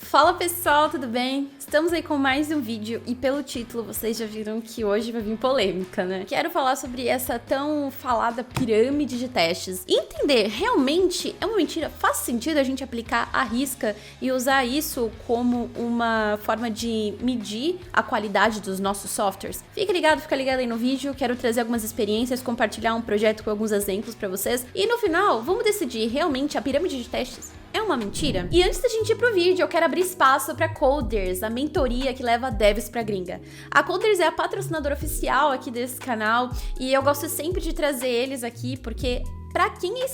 Fala pessoal, tudo bem? Estamos aí com mais um vídeo e pelo título vocês já viram que hoje vai vir polêmica, né? Quero falar sobre essa tão falada pirâmide de testes. Entender realmente é uma mentira? Faz sentido a gente aplicar à risca e usar isso como uma forma de medir a qualidade dos nossos softwares? Fica ligado aí no vídeo, quero trazer algumas experiências, compartilhar um projeto com alguns exemplos pra vocês e no final vamos decidir realmente a pirâmide de testes é uma mentira? E antes da gente ir pro vídeo, eu quero abrir espaço para Coders, a mentoria que leva devs pra gringa. A Coders é a patrocinadora oficial aqui desse canal e eu gosto sempre de trazer eles aqui porque pra quem é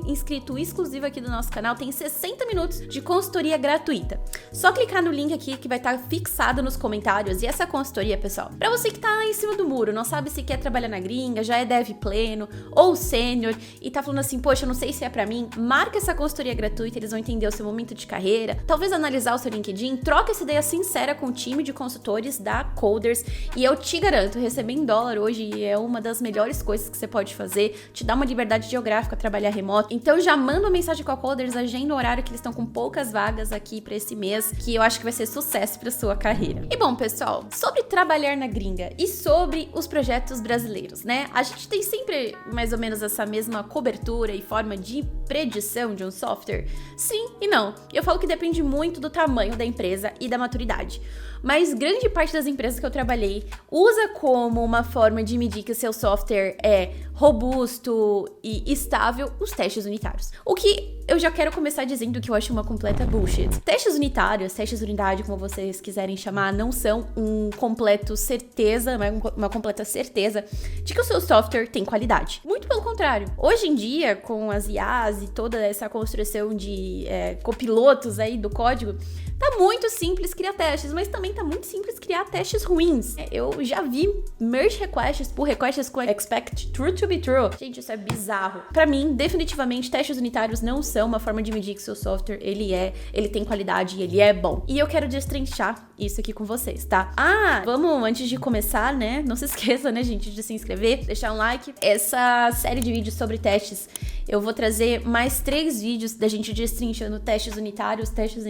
inscrito exclusivo aqui do nosso canal, tem 60 minutos de consultoria gratuita. Só clicar no link aqui que vai estar fixado nos comentários. E essa consultoria, pessoal, pra você que tá em cima do muro, não sabe se quer trabalhar na gringa, já é dev pleno ou sênior e tá falando assim, poxa, eu não sei se é pra mim, marca essa consultoria gratuita, eles vão entender o seu momento de carreira, talvez analisar o seu LinkedIn, troca essa ideia sincera com o time de consultores da Coders e eu te garanto, receber em dólar hoje é uma das melhores coisas que você pode fazer, te dá uma liberdade geográfica a trabalhar remoto. Então já manda uma mensagem com a Coders, agenda o horário que eles estão com poucas vagas aqui pra esse mês, que eu acho que vai ser sucesso pra sua carreira. E bom, pessoal, sobre trabalhar na gringa e sobre os projetos brasileiros, né? A gente tem sempre mais ou menos essa mesma cobertura e forma de predição de um software? Sim e não. Eu falo que depende muito do tamanho da empresa e da maturidade. Mas grande parte das empresas que eu trabalhei usa como uma forma de medir que o seu software é robusto e estável os testes unitários. O que eu já quero começar dizendo que eu acho uma completa bullshit. Testes unitários, testes de unidade, como vocês quiserem chamar, não são uma completa certeza de que o seu software tem qualidade. Muito pelo contrário. Hoje em dia, com as IAs e toda essa construção de copilotos aí do código, tá muito simples criar testes, mas também tá muito simples criar testes ruins. Eu já vi merge requests, pull requests com expect true to be true. Gente, isso é bizarro. Pra mim, definitivamente, testes unitários não são uma forma de medir que seu software, ele tem qualidade e ele é bom. E eu quero destrinchar isso aqui com vocês, tá? Vamos, antes de começar, né? Não se esqueça, né, gente, de se inscrever, deixar um like. Essa série de vídeos sobre testes, eu vou trazer mais 3 vídeos da gente destrinchando testes unitários, testes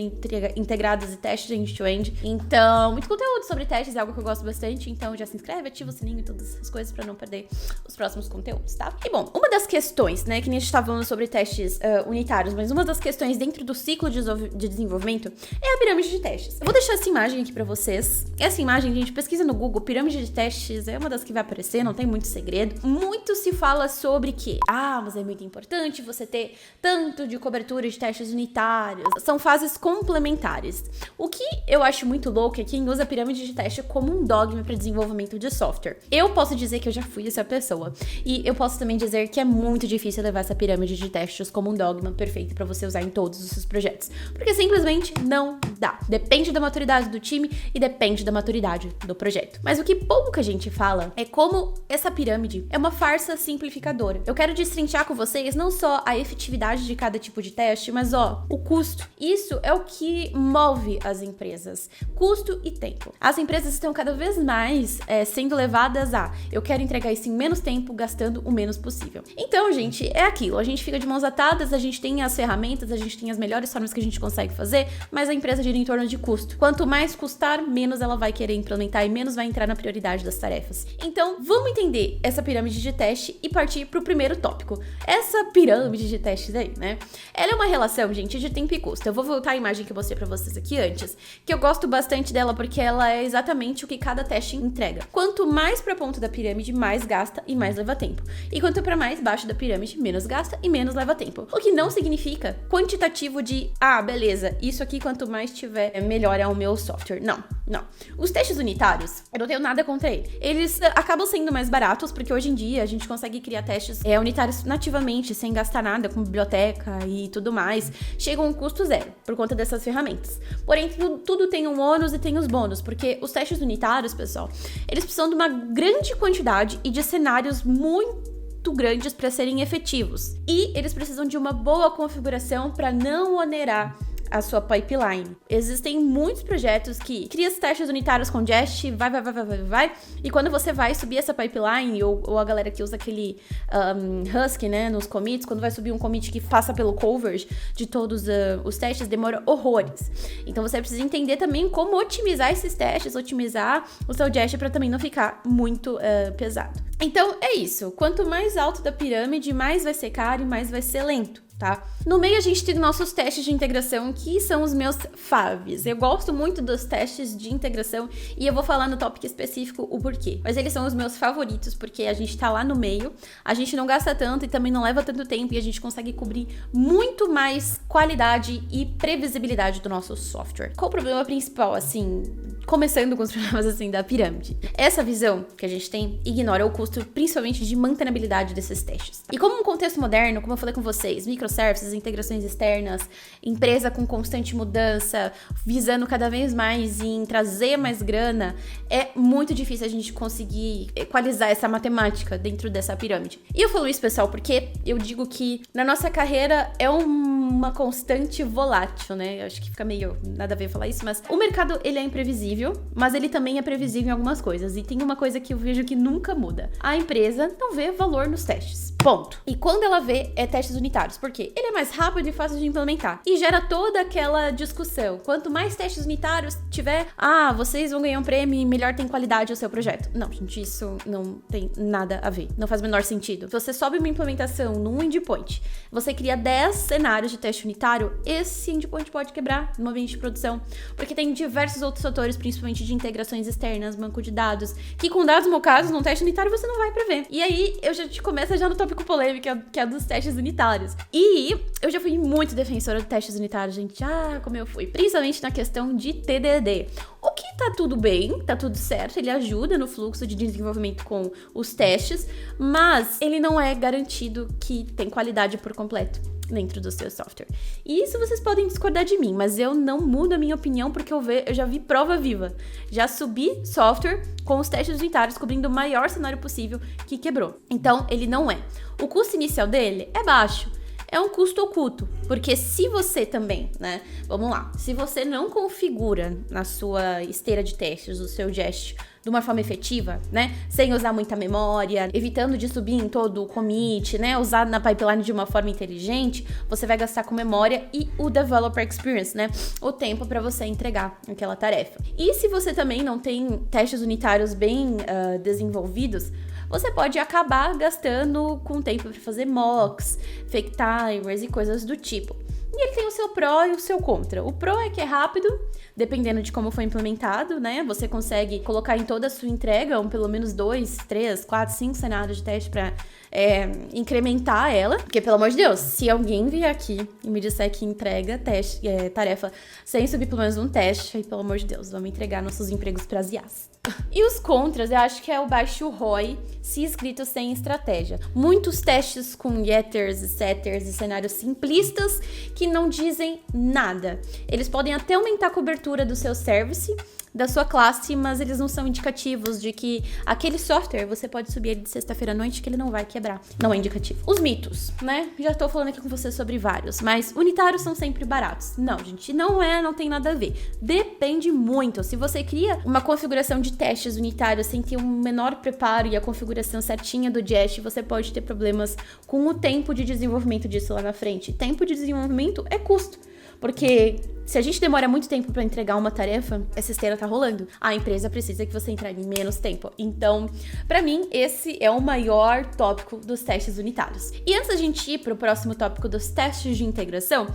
integrados e testes end-to-end. Então, muito conteúdo sobre testes é algo que eu gosto bastante, então já se inscreve, ativa o sininho e todas essas coisas pra não perder os próximos conteúdos, tá? E bom, uma das questões, né, que nem a gente tá falando sobre testes unitários, mas uma das questões dentro do ciclo de desenvolvimento é a pirâmide de testes. Eu vou deixar essa imagem aqui pra vocês. Essa imagem, gente, pesquisa no Google, pirâmide de testes, é uma das que vai aparecer, não tem muito segredo. Muito se fala sobre que, mas é muito importante você ter tanto de cobertura de testes unitários. São fases complementares. O que eu acho muito louco é quem usa a pirâmide de teste como um dogma para desenvolvimento de software. Eu posso dizer que eu já fui essa pessoa. E eu posso também dizer que é muito difícil levar essa pirâmide de testes como um dogma perfeito para você usar em todos os seus projetos. Porque simplesmente não dá. Depende da maturidade do time e depende da maturidade do projeto. Mas o que pouca gente fala é como essa pirâmide é uma farsa simplificadora. Eu quero destrinchar com vocês não só a efetividade de cada tipo de teste, mas o custo. Isso é o que move as empresas. Custo e tempo. As empresas estão cada vez mais sendo levadas eu quero entregar isso em menos tempo, gastando o menos possível. Então, gente, é aquilo. A gente fica de mãos atadas, a gente tem as ferramentas, a gente tem as melhores formas que a gente consegue fazer, mas a empresa gira em torno de custo. Quanto mais custar, menos ela vai querer implementar e menos vai entrar na prioridade das tarefas. Então, vamos entender essa pirâmide de teste e partir pro primeiro tópico. Essa pirâmide de testes aí, né? Ela é uma relação, gente, de tempo e custo. Eu vou voltar a imagem que eu mostrei pra vocês aqui antes, que eu gosto bastante dela porque ela é exatamente o que cada teste entrega. Quanto mais pra ponta da pirâmide, mais gasta e mais leva tempo. E quanto pra mais baixo da pirâmide, menos gasta e menos leva tempo. O que não significa quantitativo de, beleza, isso aqui quanto mais tiver, melhor é o meu software. Não. Os testes unitários, eu não tenho nada contra eles. Eles acabam sendo mais baratos, porque hoje em dia a gente consegue criar testes unitários nativamente, sem gastar nada com biblioteca e tudo mais. Chega a um custo zero, por conta dessas ferramentas. Porém, tudo tem um ônus e tem os bônus, porque os testes unitários, pessoal, eles precisam de uma grande quantidade e de cenários muito grandes para serem efetivos. E eles precisam de uma boa configuração para não onerar a sua pipeline. Existem muitos projetos que cria os testes unitários com Jest, vai, e quando você vai subir essa pipeline, ou a galera que usa aquele Husky, né, nos commits, quando vai subir um commit que passa pelo coverage de todos os testes, demora horrores. Então você precisa entender também como otimizar esses testes, otimizar o seu Jest para também não ficar muito pesado. Então é isso, quanto mais alto da pirâmide, mais vai ser caro e mais vai ser lento. Tá? No meio a gente tem nossos testes de integração, que são os meus faves. Eu gosto muito dos testes de integração e eu vou falar no tópico específico o porquê. Mas eles são os meus favoritos porque a gente tá lá no meio, a gente não gasta tanto e também não leva tanto tempo e a gente consegue cobrir muito mais qualidade e previsibilidade do nosso software. Qual o problema principal, assim, começando com os problemas assim da pirâmide? Essa visão que a gente tem ignora o custo, principalmente de mantenibilidade desses testes. E como um contexto moderno, como eu falei com vocês, microservices, integrações externas, empresa com constante mudança, visando cada vez mais em trazer mais grana, é muito difícil a gente conseguir equalizar essa matemática dentro dessa pirâmide. E eu falo isso, pessoal, porque eu digo que na nossa carreira é uma constante volátil, né? Eu acho que fica meio nada a ver falar isso, mas o mercado, ele é imprevisível, mas ele também é previsível em algumas coisas. E tem uma coisa que eu vejo que nunca muda. A empresa não vê valor nos testes. Ponto. E quando ela vê, é testes unitários. Por quê? Ele é mais rápido e fácil de implementar. E gera toda aquela discussão. Quanto mais testes unitários tiver, vocês vão ganhar um prêmio e melhor tem qualidade o seu projeto. Não, gente, isso não tem nada a ver. Não faz o menor sentido. Se você sobe uma implementação num endpoint, você cria 10 cenários de teste unitário, esse endpoint pode quebrar no ambiente de produção. Porque tem diversos outros fatores, principalmente de integrações externas, banco de dados, que com dados mocados num teste unitário você não vai prever. E aí, eu já te começo já no tópico polêmico, que é dos testes unitários. E eu já fui muito defensora de testes unitários, gente. Como eu fui. Principalmente na questão de TDD. O que tá tudo bem, tá tudo certo, ele ajuda no fluxo de desenvolvimento com os testes, mas ele não é garantido que tem qualidade por completo dentro do seu software. E isso vocês podem discordar de mim, mas eu não mudo a minha opinião porque eu já vi prova viva. Já subi software com os testes unitários cobrindo o maior cenário possível que quebrou. Então, ele não é. O custo inicial dele é baixo. É um custo oculto, porque se você também, né, vamos lá, se você não configura na sua esteira de testes o seu Jest de uma forma efetiva, né, sem usar muita memória, evitando de subir em todo o commit, né, usar na pipeline de uma forma inteligente, você vai gastar com memória e o developer experience, né, o tempo para você entregar aquela tarefa. E se você também não tem testes unitários bem desenvolvidos, você pode acabar gastando com tempo para fazer mocks, fake timers e coisas do tipo. E ele tem o seu pró e o seu contra. O pró é que é rápido, dependendo de como foi implementado, né? Você consegue colocar em toda a sua entrega pelo menos 2, 3, 4, 5 cenários de teste para incrementar ela. Porque, pelo amor de Deus, se alguém vier aqui e me disser que entrega tarefa sem subir pelo menos um teste, aí, pelo amor de Deus, vamos entregar nossos empregos para as IAs. E os contras, eu acho que é o baixo ROI se escrito sem estratégia. Muitos testes com getters, setters e cenários simplistas que não dizem nada. Eles podem até aumentar a cobertura do seu service, da sua classe, mas eles não são indicativos de que aquele software você pode subir ele de sexta-feira à noite que ele não vai quebrar. Não é indicativo. Os mitos, né? Já tô falando aqui com você sobre vários, mas unitários são sempre baratos. Não, gente, não tem nada a ver. Depende muito. Se você cria uma configuração de testes unitários sem ter um menor preparo e a configuração certinha do Jest, você pode ter problemas com o tempo de desenvolvimento disso lá na frente. Tempo de desenvolvimento é custo. Porque se a gente demora muito tempo para entregar uma tarefa, essa esteira tá rolando. A empresa precisa que você entregue em menos tempo. Então, para mim, esse é o maior tópico dos testes unitários. E antes da gente ir pro próximo tópico dos testes de integração,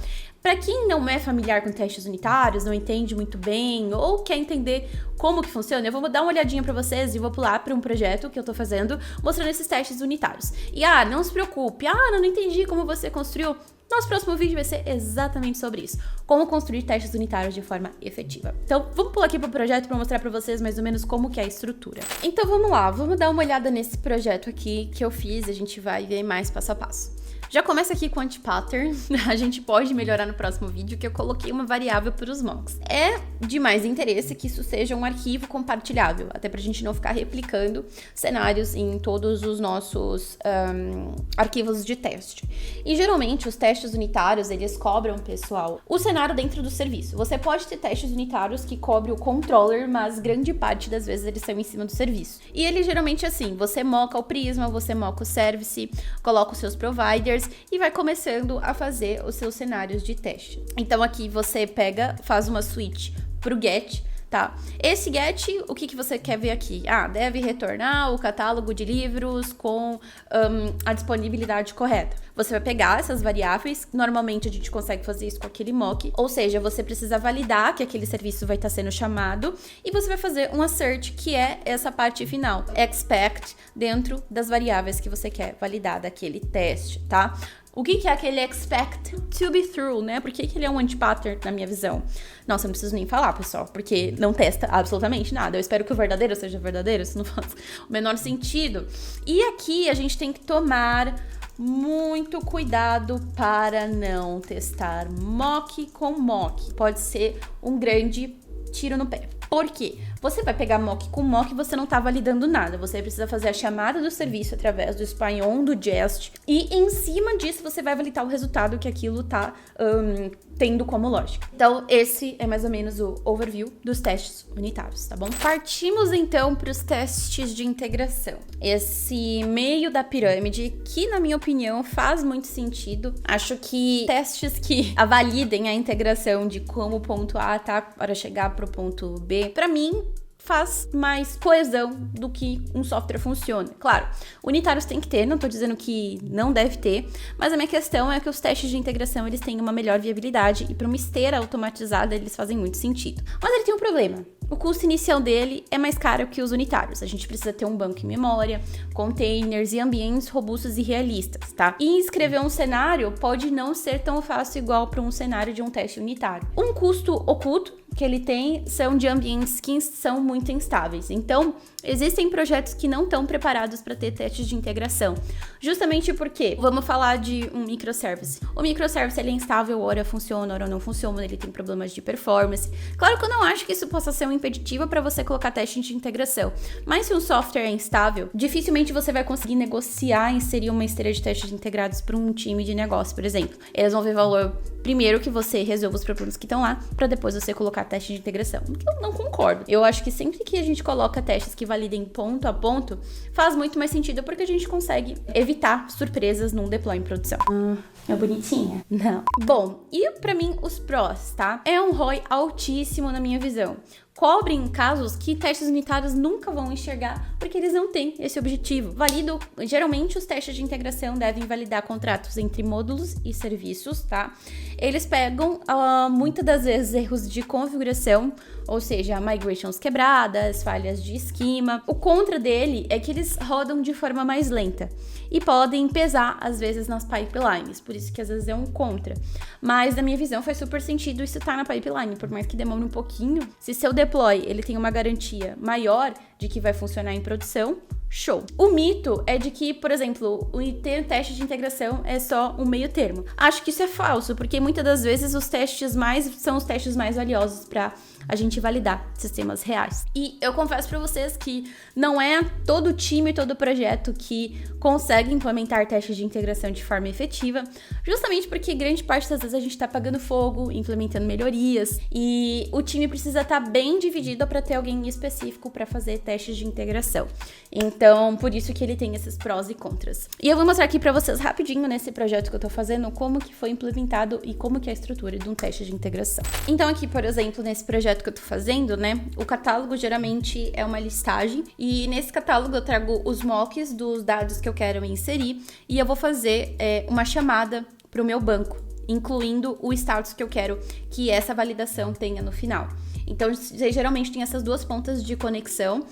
para quem não é familiar com testes unitários, não entende muito bem ou quer entender como que funciona, eu vou dar uma olhadinha para vocês e vou pular para um projeto que eu tô fazendo mostrando esses testes unitários. E não se preocupe, não entendi como você construiu. Nosso próximo vídeo vai ser exatamente sobre isso. Como construir testes unitários de forma efetiva. Então, vamos pular aqui pro projeto para mostrar para vocês mais ou menos como que é a estrutura. Então, vamos lá. Vamos dar uma olhada nesse projeto aqui que eu fiz. A gente vai ver mais passo a passo. Já começa aqui com o anti-pattern. A gente pode melhorar no próximo vídeo, que eu coloquei uma variável para os mocks. É de mais interesse que isso seja um arquivo compartilhável, até pra gente não ficar replicando cenários em todos os nossos arquivos de teste. E geralmente os testes unitários, eles cobram, pessoal, o cenário dentro do serviço. Você pode ter testes unitários que cobrem o controller, mas grande parte das vezes eles são em cima do serviço. E ele geralmente assim, você moca o Prisma, você moca o Service, coloca os seus providers e vai começando a fazer os seus cenários de teste. Então aqui você pega, faz uma switch pro get, tá? Esse get, o que você quer ver aqui? Deve retornar o catálogo de livros com a disponibilidade correta. Você vai pegar essas variáveis, normalmente a gente consegue fazer isso com aquele mock, ou seja, você precisa validar que aquele serviço vai estar sendo chamado e você vai fazer um assert, que é essa parte final, expect, dentro das variáveis que você quer validar daquele teste, tá? O que é aquele expect to be true, né? Por que ele é um anti-pattern, na minha visão? Nossa, eu não preciso nem falar, pessoal, porque não testa absolutamente nada. Eu espero que o verdadeiro seja verdadeiro, isso não faz o menor sentido. E aqui a gente tem que tomar muito cuidado para não testar mock com mock. Pode ser um grande tiro no pé. Por quê? Você vai pegar mock com mock e você não tá validando nada. Você precisa fazer a chamada do serviço através do spy-on, do jest, e em cima disso você vai validar o resultado que aquilo tá tendo como lógica. Então, esse é mais ou menos o overview dos testes unitários, tá bom? Partimos então para os testes de integração. Esse meio da pirâmide, que na minha opinião faz muito sentido. Acho que testes que avalidem a integração de como o ponto A tá para chegar pro ponto B, para mim, faz mais coesão do que um software funciona. Claro, unitários tem que ter, não tô dizendo que não deve ter, mas a minha questão é que os testes de integração, eles têm uma melhor viabilidade e para uma esteira automatizada, eles fazem muito sentido. Mas ele tem um problema. O custo inicial dele é mais caro que os unitários. A gente precisa ter um banco em memória, containers e ambientes robustos e realistas, tá? E escrever um cenário pode não ser tão fácil igual para um cenário de um teste unitário. Um custo oculto que ele tem são de ambientes que são muito instáveis. Então, existem projetos que não estão preparados para ter testes de integração. Justamente porque, vamos falar de um microservice. O microservice ele é instável, ora funciona, ora não funciona, ele tem problemas de performance. Claro que eu não acho que isso possa ser um impeditivo para você colocar teste de integração. Mas se um software é instável, dificilmente você vai conseguir negociar e inserir uma esteira de testes integrados para um time de negócio, por exemplo. Eles vão ver valor primeiro que você resolva os problemas que estão lá, para depois você colocar teste de integração. Eu não concordo. Eu acho que sempre que a gente coloca testes que validem ponto a ponto, faz muito mais sentido porque a gente consegue evitar surpresas num deploy em produção. É bonitinha? Não. Bom, e pra mim os prós, tá? É um ROI altíssimo na minha visão. Cobrem casos que testes unitários nunca vão enxergar, porque eles não têm esse objetivo. Geralmente os testes de integração devem validar contratos entre módulos e serviços, tá? Eles pegam, muitas das vezes, erros de configuração, ou seja, migrations quebradas, falhas de esquema. O contra dele é que eles rodam de forma mais lenta e podem pesar, às vezes, nas pipelines, por isso que às vezes é um contra. Mas, na minha visão, faz super sentido isso estar na pipeline, por mais que demore um pouquinho. Se seu deploy ele tem uma garantia maior de que vai funcionar em produção, show. O mito é de que, por exemplo, ter teste de integração é só um meio termo. Acho que isso é falso, porque muitas das vezes são os testes mais valiosos para a gente validar sistemas reais. E eu confesso para vocês que não é todo time, todo projeto que consegue implementar testes de integração de forma efetiva, justamente porque grande parte das vezes a gente está apagando fogo, implementando melhorias, e o time precisa estar bem dividido para ter alguém específico para fazer testes de integração. Então, por isso que ele tem esses prós e contras. E eu vou mostrar aqui para vocês rapidinho nesse projeto que eu tô fazendo, como que foi implementado e como que é a estrutura de um teste de integração. Então aqui, por exemplo, nesse projeto que eu tô fazendo, né, o catálogo geralmente é uma listagem, e nesse catálogo eu trago os mocks dos dados que eu quero inserir, e eu vou fazer uma chamada pro meu banco, incluindo o status que eu quero que essa validação tenha no final. Então, você geralmente tem essas duas pontas de conexão.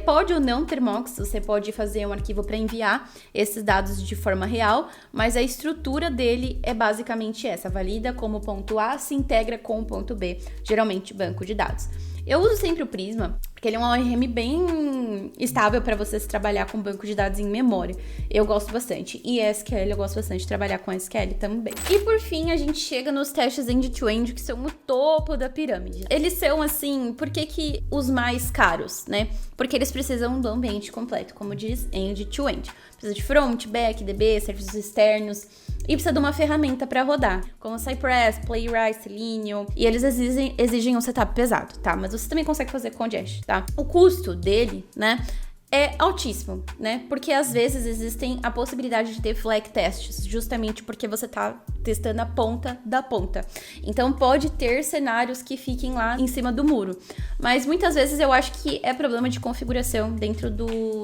Pode ou não ter mocks, você pode fazer um arquivo para enviar esses dados de forma real, mas a estrutura dele é basicamente essa: valida como ponto A, se integra com o ponto B, geralmente banco de dados. Eu uso sempre o Prisma, porque ele é um ORM bem estável para você trabalhar com banco de dados em memória. Eu gosto bastante. E SQL, eu gosto bastante de trabalhar com SQL também. E por fim, a gente chega nos testes end-to-end, que são o topo da pirâmide. Eles são assim, por que os mais caros, né? Porque eles precisam do ambiente completo, como diz end-to-end. Precisa de front, back, DB, serviços externos. E precisa de uma ferramenta para rodar, como Cypress, Playwright, Selenium. E eles exigem um setup pesado, tá? Mas você também consegue fazer com Jest, tá? O custo dele, né, é altíssimo, né? Porque às vezes existem a possibilidade de ter flag tests, justamente porque você tá testando a ponta da ponta. Então pode ter cenários que fiquem lá em cima do muro. Mas muitas vezes eu acho que é problema de configuração dentro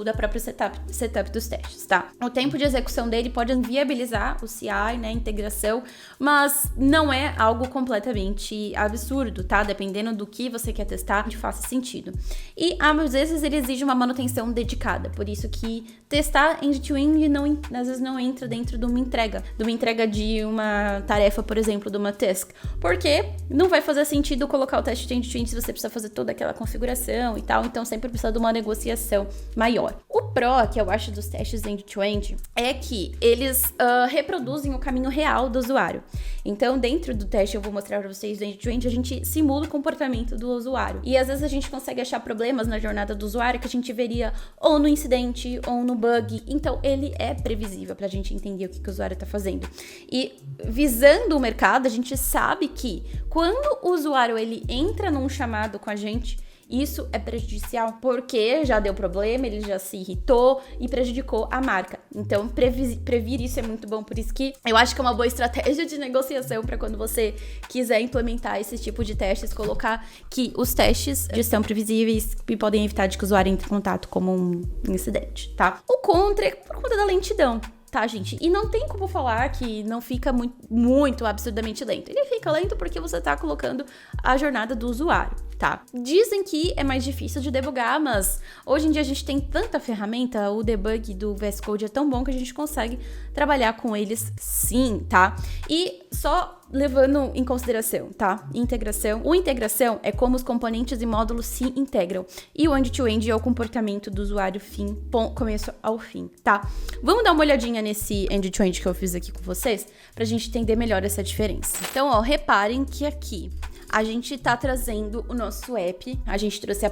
da própria setup dos testes, tá? O tempo de execução dele pode viabilizar o CI, né, integração, mas não é algo completamente absurdo, tá? Dependendo do que você quer testar, de faça sentido. E às vezes ele exige uma manutenção dedicada, por isso que testar end-to-end às vezes não entra dentro de uma entrega de uma tarefa, por exemplo, de uma task, porque não vai fazer sentido colocar o teste de end-to-end se você precisa fazer toda aquela configuração e tal, então sempre precisa de uma negociação maior. O pró, que eu acho dos testes end-to-end, é que eles reproduzem o caminho real do usuário. Então, dentro do teste, eu vou mostrar para vocês do end-to-end, a gente simula o comportamento do usuário. E às vezes a gente consegue achar problemas na jornada do usuário que a gente veria ou no incidente ou no bug. Então, ele é previsível pra gente entender o que o usuário tá fazendo. E visando o mercado, a gente sabe que quando o usuário ele entra num chamado com a gente, isso é prejudicial, porque já deu problema, ele já se irritou e prejudicou a marca. Então, previr isso é muito bom, por isso que eu acho que é uma boa estratégia de negociação para quando você quiser implementar esse tipo de testes, colocar que os testes são previsíveis e podem evitar de que o usuário entre em contato como um incidente, tá? O contra é por conta da lentidão. Tá, gente? E não tem como falar que não fica muito absurdamente lento. Ele fica lento porque você tá colocando a jornada do usuário, tá? Dizem que é mais difícil de debugar, mas hoje em dia a gente tem tanta ferramenta, o debug do VS Code é tão bom que a gente consegue trabalhar com eles sim, tá? E só levando em consideração, tá? Integração. O integração é como os componentes e módulos se integram. E o end-to-end é o comportamento do usuário começo ao fim, tá? Vamos dar uma olhadinha nesse end-to-end que eu fiz aqui com vocês pra gente entender melhor essa diferença. Então, ó, reparem que aqui a gente tá trazendo o nosso app, a gente trouxe a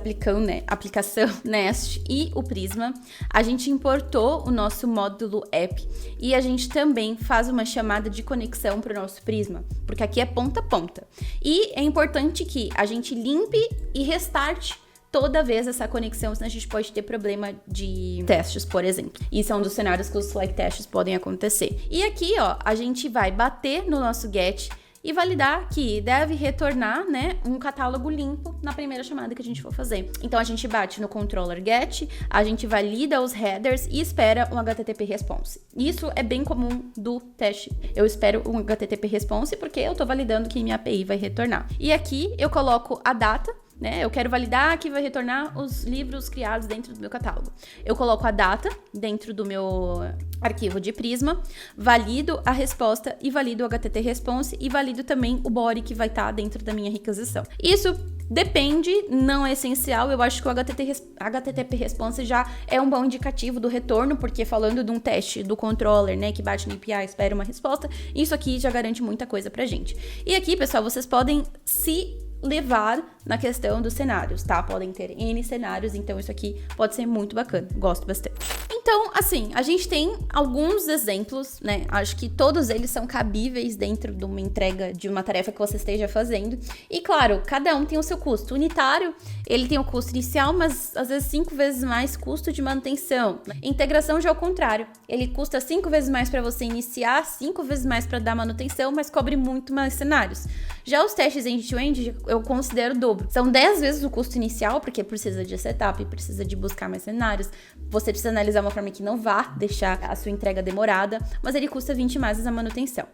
aplicação Nest e o Prisma, a gente importou o nosso módulo app e a gente também faz uma chamada de conexão para o nosso Prisma, porque aqui é ponta a ponta. E é importante que a gente limpe e restarte toda vez essa conexão, senão a gente pode ter problema de testes, por exemplo. Isso é um dos cenários que os flag testes podem acontecer. E aqui, ó, a gente vai bater no nosso get e validar que deve retornar, né, um catálogo limpo na primeira chamada que a gente for fazer. Então, a gente bate no controller get, a gente valida os headers e espera um HTTP response. Isso é bem comum do teste. Eu espero um HTTP response porque eu tô validando que minha API vai retornar. E aqui eu coloco a data, né? Eu quero validar que vai retornar os livros criados dentro do meu catálogo. Eu coloco a data dentro do meu arquivo de Prisma, valido a resposta e valido o HTTP response e valido também o body que vai estar dentro da minha requisição. Isso depende, não é essencial. Eu acho que o HTTP response já é um bom indicativo do retorno, porque falando de um teste do controller, né, que bate no API, espera uma resposta, isso aqui já garante muita coisa pra gente. E aqui, pessoal, vocês podem se levar na questão dos cenários, tá? Podem ter N cenários, então isso aqui pode ser muito bacana, gosto bastante. Então, assim, a gente tem alguns exemplos, né? Acho que todos eles são cabíveis dentro de uma entrega de uma tarefa que você esteja fazendo. E, claro, cada um tem o seu custo. O unitário, ele tem o custo inicial, mas às vezes 5 vezes mais custo de manutenção. Integração já é o contrário. Ele custa 5 vezes mais para você iniciar, 5 vezes mais para dar manutenção, mas cobre muito mais cenários. Já os testes end-to-end, eu considero o dobro. São 10 vezes o custo inicial, porque precisa de setup, precisa de buscar mais cenários. Você precisa analisar uma forma que não vá deixar a sua entrega demorada, mas ele custa 20 mais a manutenção.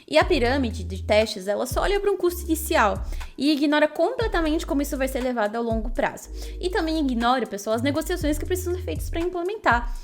E a pirâmide de testes, ela só olha para um custo inicial e ignora completamente como isso vai ser levado ao longo prazo. E também ignora, pessoal, as negociações que precisam ser feitas para implementar.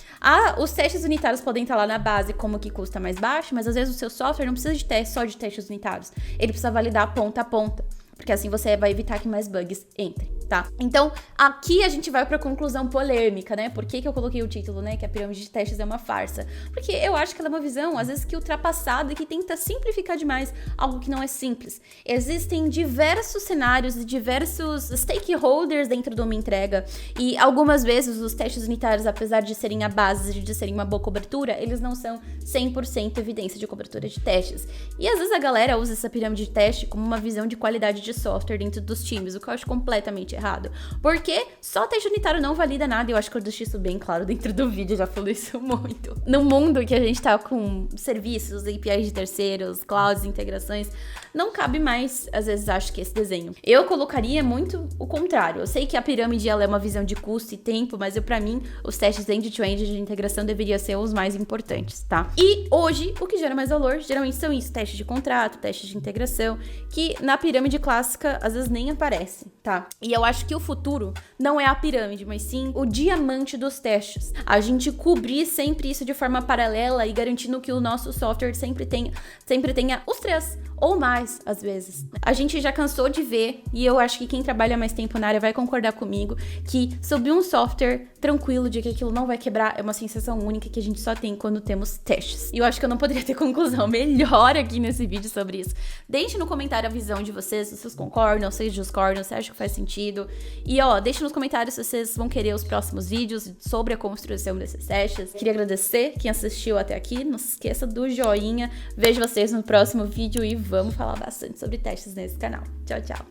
Os testes unitários podem estar lá na base como que custa mais baixo, mas às vezes o seu software não precisa de só de testes unitários. Ele precisa validar ponta a ponta, porque assim você vai evitar que mais bugs entrem. tá? Então, aqui a gente vai pra conclusão polêmica, né? Por que eu coloquei o título, né? Que a pirâmide de testes é uma farsa. Porque eu acho que ela é uma visão, às vezes, que ultrapassada e que tenta simplificar demais algo que não é simples. Existem diversos cenários e diversos stakeholders dentro de uma entrega e algumas vezes os testes unitários, apesar de serem a base, de serem uma boa cobertura, eles não são 100% evidência de cobertura de testes. E às vezes a galera usa essa pirâmide de teste como uma visão de qualidade de software dentro dos times, o que eu acho completamente errado. Porque só teste unitário não valida nada, e eu acho que eu deixei isso bem claro dentro do vídeo, já falei isso muito. No mundo que a gente tá com serviços, APIs de terceiros, clouds, integrações, não cabe mais, às vezes, acho que esse desenho. Eu colocaria muito o contrário. Eu sei que a pirâmide ela é uma visão de custo e tempo, mas pra mim, os testes end-to-end de integração deveriam ser os mais importantes, tá? E hoje, o que gera mais valor, geralmente são isso, testes de contrato, testes de integração, que na pirâmide clássica, às vezes nem aparece, tá? E eu acho que o futuro não é a pirâmide, mas sim o diamante dos testes. A gente cobrir sempre isso de forma paralela e garantindo que o nosso software sempre tenha os três, ou mais, às vezes. A gente já cansou de ver, e eu acho que quem trabalha mais tempo na área vai concordar comigo, que subir um software tranquilo de que aquilo não vai quebrar é uma sensação única que a gente só tem quando temos testes. E eu acho que eu não poderia ter conclusão melhor aqui nesse vídeo sobre isso. Deixe no comentário a visão de vocês, se vocês concordam, se vocês discordam, se acham que faz sentido. E deixe nos comentários se vocês vão querer os próximos vídeos sobre a construção desses testes. Queria agradecer quem assistiu até aqui, não se esqueça do joinha. Vejo vocês no próximo vídeo e vamos falar bastante sobre testes nesse canal. Tchau, tchau!